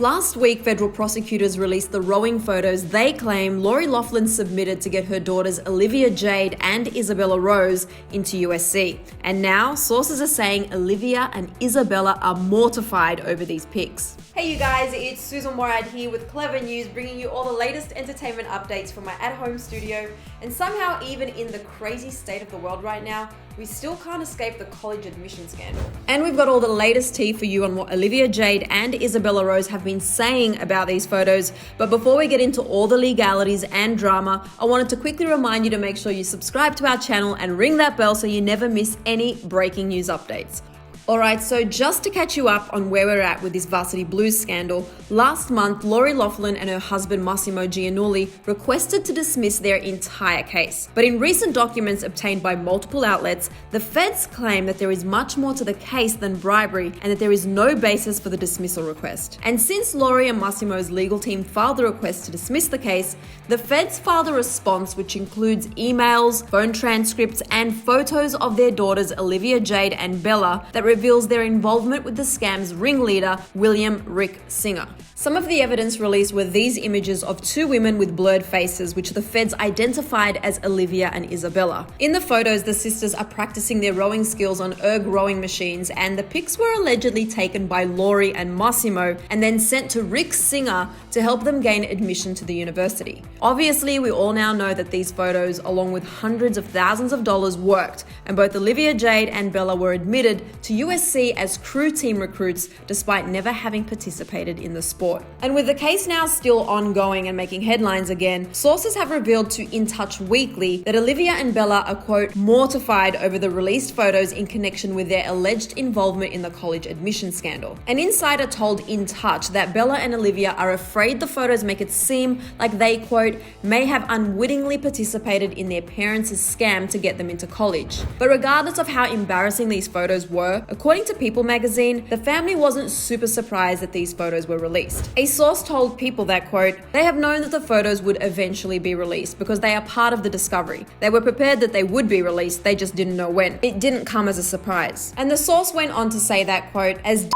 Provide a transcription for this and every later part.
Last week, federal prosecutors released the rowing photos they claim Lori Loughlin submitted to get her daughters Olivia Jade and Isabella Rose into USC. And now, sources are saying Olivia and Isabella are mortified over these pics. Hey you guys, it's Susan Morad here with Clevver News, bringing you all the latest entertainment updates from my at-home studio. And somehow, even in the crazy state of the world right now, we still can't escape the college admission scandal. And we've got all the latest tea for you on what Olivia Jade and Isabella Rose have been saying about these photos. But before we get into all the legalities and drama, I wanted to quickly remind you to make sure you subscribe to our channel and ring that bell so you never miss any breaking news updates. Alright, so just to catch you up on where we're at with this Varsity Blues scandal, last month Lori Loughlin and her husband Mossimo Giannulli requested to dismiss their entire case. But in recent documents obtained by multiple outlets, the feds claim that there is much more to the case than bribery and that there is no basis for the dismissal request. And since Lori and Mossimo's legal team filed the request to dismiss the case, the feds filed a response which includes emails, phone transcripts, and photos of their daughters Olivia Jade and Bella that reveals their involvement with the scam's ringleader, William Rick Singer. Some of the evidence released were these images of two women with blurred faces, which the feds identified as Olivia and Isabella. In the photos, the sisters are practicing their rowing skills on erg rowing machines, and the pics were allegedly taken by Lori and Mossimo and then sent to Rick Singer to help them gain admission to the university. Obviously, we all now know that these photos, along with hundreds of thousands of dollars, worked, and both Olivia Jade and Bella were admitted to USC as crew team recruits despite never having participated in the sport. And with the case now still ongoing and making headlines again, sources have revealed to In Touch Weekly that Olivia and Bella are, quote, mortified over the released photos in connection with their alleged involvement in the college admission scandal. An insider told In Touch that Bella and Olivia are afraid the photos make it seem like they, quote, may have unwittingly participated in their parents' scam to get them into college. But regardless of how embarrassing these photos were, according to People magazine, the family wasn't super surprised that these photos were released. A source told People that, quote, they have known that the photos would eventually be released because they are part of the discovery. They were prepared that they would be released, they just didn't know when. It didn't come as a surprise. And the source went on to say that, quote, as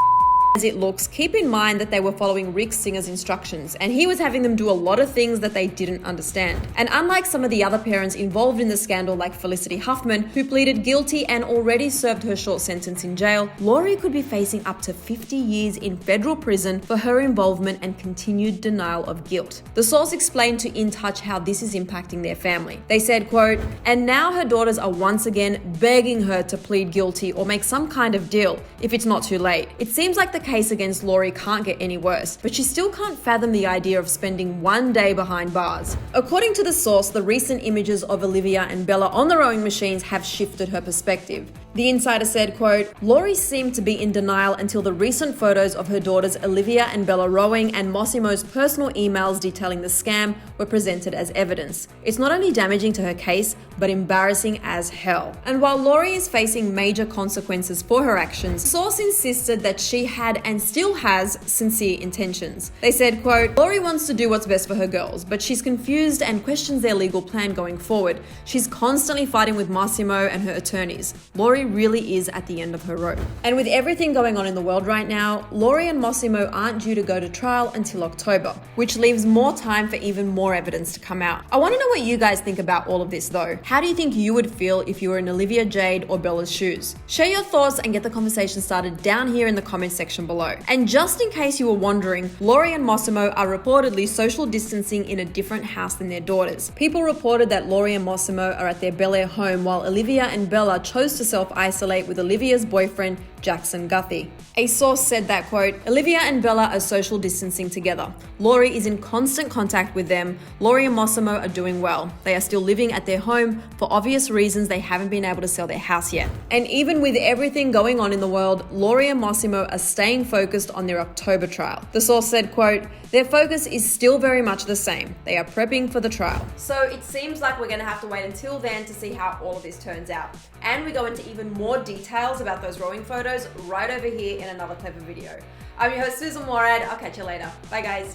it looks, keep in mind that they were following Rick Singer's instructions, and he was having them do a lot of things that they didn't understand. And unlike some of the other parents involved in the scandal, like Felicity Huffman, who pleaded guilty and already served her short sentence in jail, Lori could be facing up to 50 years in federal prison for her involvement and continued denial of guilt. The source explained to In Touch how this is impacting their family. They said, quote, and now her daughters are once again begging her to plead guilty or make some kind of deal if it's not too late. It seems like the case against Lori can't get any worse, but she still can't fathom the idea of spending one day behind bars. According to the source, the recent images of Olivia and Bella on the rowing machines have shifted her perspective. The insider said, quote, Lori seemed to be in denial until the recent photos of her daughters Olivia and Bella rowing and Mossimo's personal emails detailing the scam were presented as evidence. It's not only damaging to her case, but embarrassing as hell. And while Lori is facing major consequences for her actions, the source insisted that she had and still has sincere intentions. They said, quote, Lori wants to do what's best for her girls, but she's confused and questions their legal plan going forward. She's constantly fighting with Mossimo and her attorneys. Lori really is at the end of her rope. And with everything going on in the world right now, Lori and Mossimo aren't due to go to trial until October, which leaves more time for even more evidence to come out. I want to know what you guys think about all of this though. How do you think you would feel if you were in Olivia Jade or Bella's shoes? Share your thoughts and get the conversation started down here in the comment section below. And just in case you were wondering, Lori and Mossimo are reportedly social distancing in a different house than their daughters. People reported that Lori and Mossimo are at their Bel Air home while Olivia and Bella chose to self-isolate with Olivia's boyfriend, Jackson Guthey. A source said that, quote, Olivia and Bella are social distancing together. Lori is in constant contact with them. Lori and Mossimo are doing well. They are still living at their home. For obvious reasons, they haven't been able to sell their house yet. And even with everything going on in the world, Lori and Mossimo are staying focused on their October trial. The source said, quote, their focus is still very much the same. They are prepping for the trial. So it seems like we're going to have to wait until then to see how all of this turns out. And we go into even more details about those rowing photos right over here in another Clevver video. I'm your host, Susan Morad. I'll catch you later. Bye guys.